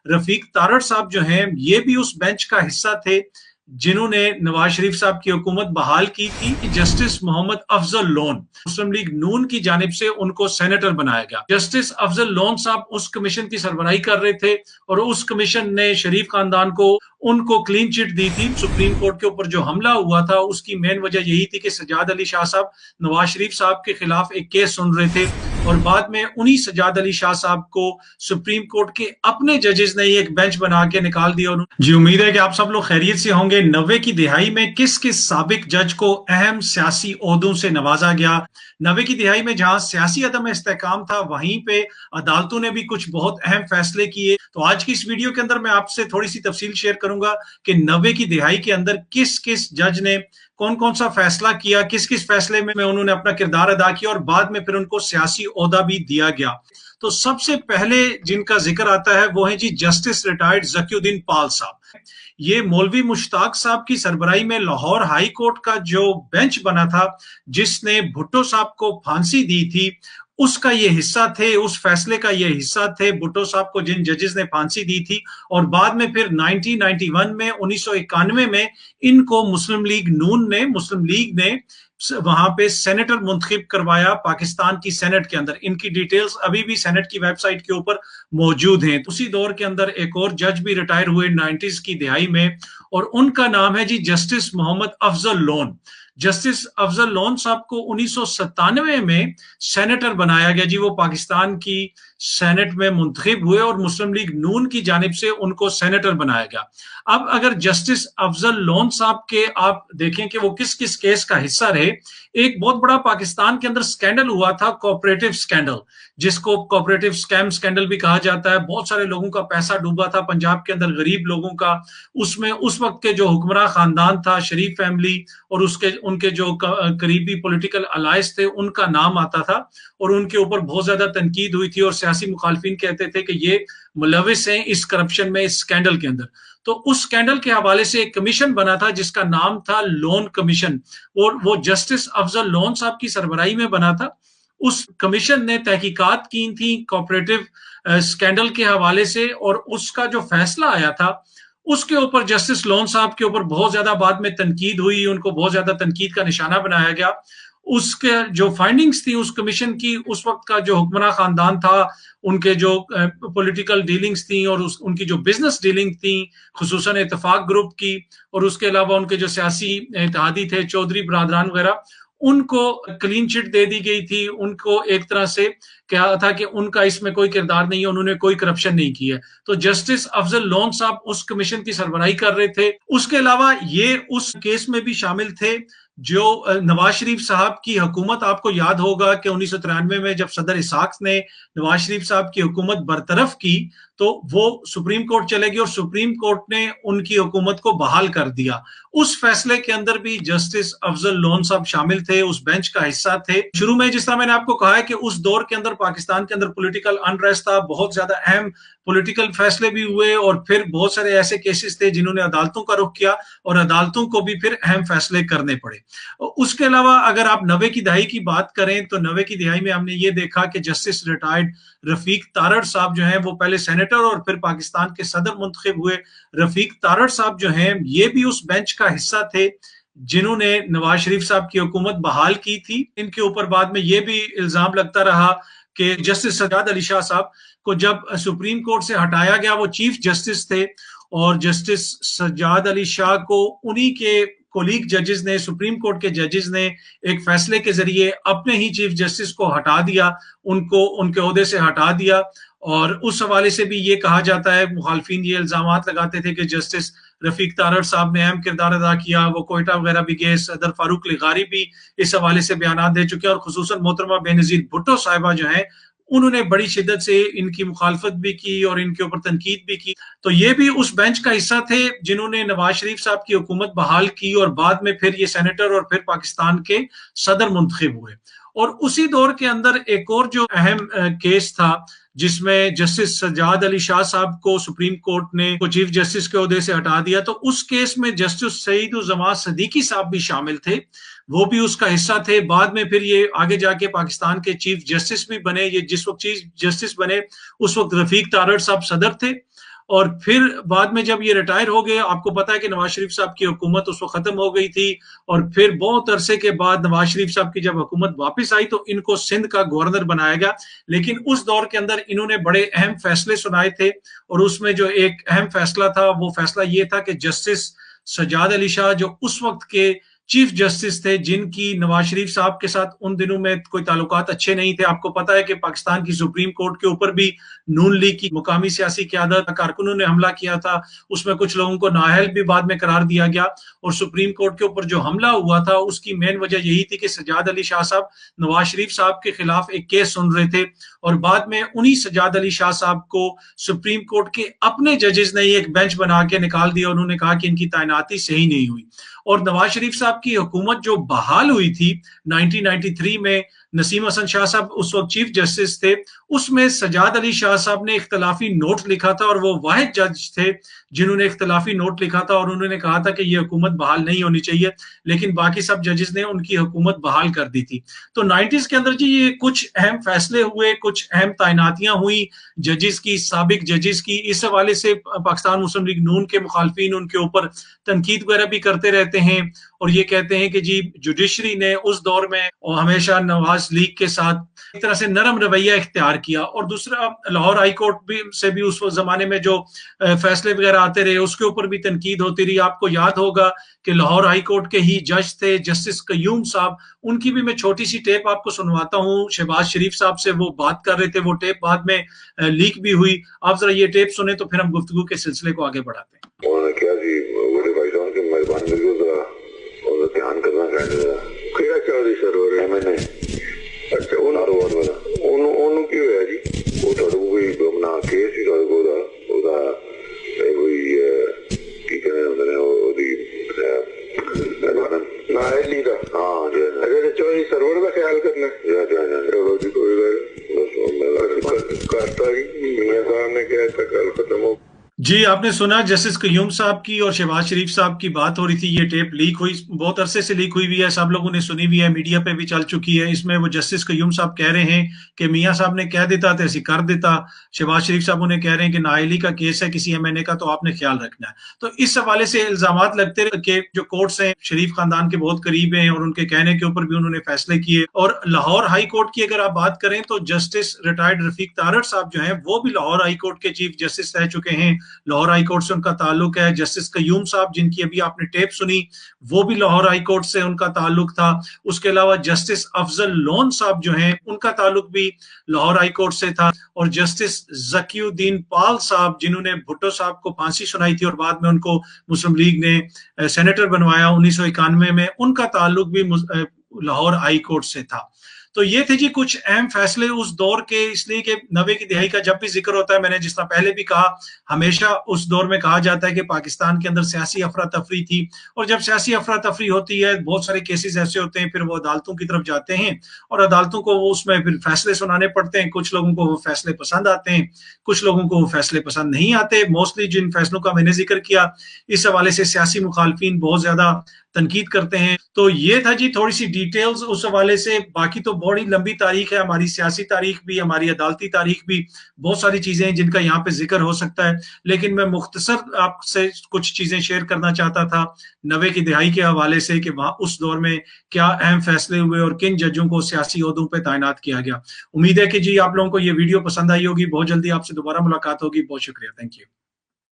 रफीक तारड़ साहब जो हैं ये भी उस बेंच का हिस्सा थे जिन्होंने नवाज शरीफ साहब की हुकूमत बहाल की थी। जस्टिस मोहम्मद अफजल लोन मुस्लिम लीग नून की जानिब से उनको सेनेटर बनाया गया। जस्टिस अफजल लोन साहब उस कमीशन की सरबराही कर रहे थे और उस कमीशन ने शरीफ खानदान को उनको क्लीन चिट दी थी। सुप्रीम कोर्ट के ऊपर जो हमला हुआ था उसकी मेन वजह यही थी कि सज्जाद अली शाह साहब नवाज शरीफ साहब के खिलाफ एक केस सुन रहे थे और बाद में उन्हीं सज्जाद अली शाह साहब को सुप्रीम कोर्ट के अपने जजेस ने एक बेंच बना के निकाल दिया। जी उम्मीद है कि आप सब लोग खैरियत से होंगे। 90 की दिहाई में किस किस साबिक जज को अहम सियासी ओहदों से नवाजा गया। 90 की दिहाई में जहां सियासी अदम इस्तेहकाम था वहीं पे अदालतों ने भी कुछ बहुत अहम फैसले किए। तो आज की इस वीडियो के अंदर मैं आपसे थोड़ी सी तफसील शेयर करूंगा कि 90 की दिहाई के अंदर किस किस जज ने कौन कौन सा फैसला किया, किस किस फैसले में उन्होंने अपना किरदार अदा किया और बाद में फिर उनको सियासी ओहदा भी दिया गया। तो सबसे पहले जिनका जिक्र आता है वो है जी जस्टिस रिटायर्ड ज़कीउद्दीन पाल साहब। ये मौलवी मुश्ताक साहब की सरबराही में लाहौर हाई कोर्ट का जो बेंच बना था जिसने भुट्टो साहब को फांसी दी थी उसका ये हिस्सा थे, उस फैसले का ये हिस्सा थे भुट्टो साहब को जिन जजेस ने फांसी दी थी। और बाद में फिर 1991 में 1991 में इनको मुस्लिम लीग नून ने मुस्लिम लीग ने वहां पे सेनेटर मुंतखब करवाया पाकिस्तान की सेनेट के अंदर। इनकी डिटेल्स अभी भी सेनेट की वेबसाइट के ऊपर मौजूद हैं। उसी दौर के अंदर एक और जज भी रिटायर हुए 90s की दिहाई में और उनका नाम है जी जस्टिस मोहम्मद अफजल लोन। जस्टिस अफजल लोन साहब को 1997 में सेनेटर बनाया गया जी। वो पाकिस्तान की सेनेट में मुंतखब हुए और मुस्लिम लीग नून की जानिब से उनको सेनेटर बनाया गया। अब अगर जस्टिस अफजल लोन साहब के आप देखें कि वो किस किस केस का हिस्सा रहे। एक बहुत बड़ा पाकिस्तान के अंदर स्कैंडल हुआ था, कोऑपरेटिव स्कैंडल, जिसको कोऑपरेटिव स्कैम स्कैंडल भी कहा जाता है। बहुत सारे लोगों का पैसा डूबा था पंजाब के अंदर, गरीब लोगों का। उसमें उस वक्त के जो हुक्मरान खानदान था, शरीफ फैमिली और उनके जो करीबी पॉलिटिकल अलायंस थे उनका नाम आता था और उनके ऊपर बहुत ज्यादा तनकीद हुई थी और सियासी मुखालफिन कहते थे कि ये मुलविस हैं इस करप्शन में, इस स्कैंडल के अंदर। तो उस स्कैंडल के हवाले से एक कमीशन बना था जिसका नाम था लोन कमीशन और वो जस्टिस अफजल लोन साहब की सरबराही में बना था। उस कमीशन ने तहकीकात की थी कोऑपरेटिव स्कैंडल के हवाले से और उसका जो फैसला आया था उसके ऊपर जस्टिस लोन साहब के ऊपर बहुत ज्यादा बाद में तनकीद हुई, उनको बहुत ज्यादा तनकीद का निशाना बनाया गया। उसके जो फाइंडिंग्स थी उस कमीशन की, उस वक्त का जो हुक्मरान खानदान था उनके जो पॉलिटिकल डीलिंग्स थी और उनकी जो बिजनेस डीलिंग थी खुसूसन इत्तेफाक ग्रुप की और उसके अलावा उनके जो सियासी इत्तेहादी थे चौधरी बरादरान वगैरह, उनको क्लीन चिट दे दी गई थी। उनको एक तरह से क्या था कि उनका इसमें कोई किरदार नहीं है, उन्होंने कोई करप्शन नहीं की है। तो जस्टिस अफजल लोन साहब उस कमीशन की सरबराही कर रहे थे। उसके अलावा ये उस केस में भी शामिल थे जो नवाज शरीफ साहब की हुकूमत, आपको याद होगा कि 1993 में जब सदर इसाक ने नवाज शरीफ साहब की हुकूमत बरतरफ की तो वो सुप्रीम कोर्ट चले गए और सुप्रीम कोर्ट ने उनकी हुकूमत को बहाल कर दिया। उस फैसले के अंदर भी जस्टिस अफजल लोन साहब शामिल थे, उस बेंच का हिस्सा थे। शुरू में जिस तरह मैंने आपको कहा है कि उस दौर के अंदर पाकिस्तान के अंदर पॉलिटिकल अनरेस्ट था, बहुत ज्यादा अहम पॉलिटिकल फैसले भी हुए और फिर बहुत सारे ऐसे केसेस थे जिन्होंने अदालतों का रुख किया और अदालतों को भी फिर अहम फैसले करने पड़े। उसके अलावा अगर आप 90 की दहाई की बात करें तो 90 की दहाई में हमने ये देखा कि जस्टिस रिटायर्ड रफीक तारड़ साहब जो हैं वो पहले सेनेटर और फिर पाकिस्तान के सदर मुंतखब हुए। रफीक तारड़ साहब जो हैं ये भी उस बेंच का हिस्सा थे जिन्होंने नवाज शरीफ साहब की हुकूमत बहाल की थी। इनके ऊपर बाद में ये भी इल्जाम लगता रहा कि जस्टिस सज्जाद अली शाह साहब को जब सुप्रीम कोर्ट से हटाया गया, वो चीफ जस्टिस थे और जस्टिस सज्जाद अली शाह को उन्हीं के कोलीग जजेस ने, सुप्रीम कोर्ट के जजेस ने एक फैसले के जरिए अपने ही चीफ जस्टिस को हटा दिया, उनको उनके ओहदे से हटा दिया। और उस हवाले से भी ये कहा जाता है, मुखालफिन ये इल्जामात लगाते थे कि जस्टिस रफीक तारड़ साहब ने अहम किरदार अदा किया, वो कोयटा वगैरह भी गए, सदर फारूक लिगारी भी इस हवाले से बयान दे चुके हैं और खुसूसन मोहतरमा बेनजीर भुट्टो साहिबा जो है उन्होंने बड़ी शिद्दत से इनकी मुखालफत भी की और इनके ऊपर तनकीद भी की। तो ये भी उस बेंच का हिस्सा थे जिन्होंने नवाज शरीफ साहब की हुकूमत बहाल की और बाद में फिर ये सेनेटर और फिर पाकिस्तान के सदर मुंतखब हुए। और उसी दौर के अंदर एक और जो अहम केस था जिसमें जस्टिस सज्जाद अली शाह साहब को सुप्रीम कोर्ट ने चीफ जस्टिस के ओहदे से हटा दिया, तो उस केस में जस्टिस सईद-उज़-ज़मा सदीकी साहब भी शामिल थे, वो भी उसका हिस्सा थे। बाद में फिर ये आगे जाके पाकिस्तान के चीफ जस्टिस भी बने। ये जिस वक्त चीफ जस्टिस बने उस वक्त रफीक तारड़ साहब सदर थे اور پھر بعد میں جب یہ ریٹائر ہو گئے، آپ کو پتا ہے کہ نواز شریف صاحب کی حکومت اس وقت ختم ہو گئی تھی، اور پھر بہت عرصے کے بعد نواز شریف صاحب کی جب حکومت واپس آئی تو ان کو سندھ کا گورنر بنایا گیا. لیکن اس دور کے اندر انہوں نے بڑے اہم فیصلے سنائے تھے، اور اس میں جو ایک اہم فیصلہ تھا وہ فیصلہ یہ تھا کہ جسٹس سجاد علی شاہ جو اس وقت کے چیف جسٹس تھے، جن کی نواز شریف صاحب کے ساتھ ان دنوں میں کوئی تعلقات اچھے نہیں تھے. آپ کو پتا ہے کہ پاکستان کی سپریم کورٹ کے اوپر بھی نون لیگ کی مقامی سیاسی قیادت کارکنوں نے حملہ کیا تھا، اس میں کچھ لوگوں کو نااہل بھی بعد میں قرار دیا گیا، اور سپریم کورٹ کے اوپر جو حملہ ہوا تھا اس کی مین وجہ یہی تھی کہ سجاد علی شاہ صاحب نواز شریف صاحب کے خلاف ایک کیس سن رہے تھے، اور بعد میں انہی سجاد علی شاہ صاحب کو سپریم کورٹ کے اپنے ججز نے ایک بینچ بنا کے نکال دیا. انہوں نے کہا کہ ان کی تعیناتی صحیح نہیں ہوئی. اور نواز شریف صاحب کی حکومت جو بحال ہوئی تھی 1993 میں، نسیم حسن شاہ صاحب اس وقت چیف جسٹس تھے، اس میں سجاد علی شاہ صاحب نے اختلافی نوٹ لکھا تھا، اور وہ واحد جج تھے جنہوں نے اختلافی نوٹ لکھا تھا، اور انہوں نے کہا تھا کہ یہ حکومت بحال نہیں ہونی چاہیے، لیکن باقی سب ججز نے ان کی حکومت بحال کر دی تھی. تو 90s کے اندر جی یہ کچھ اہم فیصلے ہوئے، کچھ اہم تعیناتیاں ہوئی ججز کی، سابق ججز کی. اس حوالے سے پاکستان مسلم لیگ نون کے مخالفین ان کے اوپر تنقید وغیرہ بھی کرتے رہتے ہیں، اور یہ کہتے ہیں کہ جی جوڈیشری نے اس دور میں ہمیشہ نواز لیگ کے ساتھ ایک طرح سے نرم رویہ اختیار کیا. اور دوسرا لاہور ہائی کورٹ سے بھی اس زمانے میں جو فیصلے وغیرہ آتے رہے اس کے اوپر بھی تنقید ہوتی رہی. آپ کو یاد ہوگا کہ لاہور ہائی کورٹ کے ہی جج تھے جسٹس قیوم صاحب، ان کی بھی میں چھوٹی سی ٹیپ آپ کو سنواتا ہوں. شہباز شریف صاحب سے وہ بات کر رہے تھے، وہ ٹیپ بعد میں لیک بھی ہوئی. آپ ذرا یہ ٹیپ سنیں تو پھر ہم گفتگو کے سلسلے کو آگے بڑھاتے ہیں. دھیان کرنا چاہیے کہڑا چوری سر ہو رہا میں نے اچھا انہوں کی ہوا جی وہ کوئی بنا کیس ہی کوئی کی نااہلی کا ہاں اچھا چوری سرور کا خیال کرنا چلو جی کوئی کرتا میاں صاحب نے کیا تھا کل ختم ہو. جی آپ نے سنا جسٹس قیوم صاحب کی اور شہباز شریف صاحب کی بات ہو رہی تھی. یہ ٹیپ لیک ہوئی، بہت عرصے سے لیک ہوئی بھی ہے، سب لوگوں نے سنی بھی ہے، میڈیا پہ بھی چل چکی ہے. اس میں وہ جسٹس قیوم صاحب کہہ رہے ہیں کہ میاں صاحب نے کہہ دیتا تو ایسی کر دیتا. شہباز شریف صاحب انہیں کہہ رہے ہیں کہ نااہلی کا کیس ہے کسی MNA کا تو آپ نے خیال رکھنا ہے. تو اس حوالے سے الزامات لگتے رہے کہ جو کورٹس ہیں شریف خاندان کے بہت قریب ہیں، اور ان کے کہنے کے اوپر بھی انہوں نے فیصلے کیے. اور لاہور ہائی کورٹ کی اگر آپ بات کریں تو جسٹس ریٹائرڈ رفیق تارڑ صاحب جو ہیں وہ بھی لاہور ہائی کورٹ کے چیف جسٹس رہ چکے ہیں. لاہور ہائی کورٹ سے ان کا تعلق ہے. جسٹس قیوم صاحب جن کی ابھی آپ نے ٹیپ سنی وہ بھی لاہور ہائی کورٹ سے ان کا تعلق تھا. اس کے علاوہ جسٹس افضل لون صاحب جو ہیں ان کا تعلق بھی لاہور ہائی کورٹ سے تھا. اور جسٹس ذکی الدین پال صاحب جنہوں نے بھٹو صاحب کو پھانسی سنائی تھی اور بعد میں ان کو مسلم لیگ نے سینیٹر بنوایا 1991 میں، ان کا تعلق بھی لاہور ہائی کورٹ سے تھا. تو یہ تھے جی کچھ اہم فیصلے اس دور کے. اس لیے کہ 90 کی دہائی کا جب بھی ذکر ہوتا ہے، میں نے جس طرح پہلے بھی کہا، ہمیشہ اس دور میں کہا جاتا ہے کہ پاکستان کے اندر سیاسی افراتفری تھی، اور جب سیاسی افراتفری ہوتی ہے بہت سارے کیسز ایسے ہوتے ہیں، پھر وہ عدالتوں کی طرف جاتے ہیں اور عدالتوں کو وہ اس میں پھر فیصلے سنانے پڑتے ہیں. کچھ لوگوں کو وہ فیصلے پسند آتے ہیں، کچھ لوگوں کو وہ فیصلے پسند نہیں آتے. موسٹلی جن فیصلوں کا میں نے ذکر کیا اس حوالے سے سیاسی مخالفین بہت زیادہ تنقید کرتے ہیں. تو یہ تھا جی تھوڑی سی ڈیٹیلز اس حوالے سے. باقی تو بڑی لمبی تاریخ ہے، ہماری سیاسی تاریخ بھی، ہماری عدالتی تاریخ بھی، بہت ساری چیزیں ہیں جن کا یہاں پہ ذکر ہو سکتا ہے. لیکن میں مختصر آپ سے کچھ چیزیں شیئر کرنا چاہتا تھا 90 کی دہائی کے حوالے سے کہ وہاں اس دور میں کیا اہم فیصلے ہوئے اور کن ججوں کو سیاسی عہدوں پہ تعینات کیا گیا. امید ہے کہ جی آپ لوگوں کو یہ ویڈیو پسند آئی ہوگی. بہت جلدی آپ سے دوبارہ ملاقات ہوگی. بہت شکریہ. Thank you.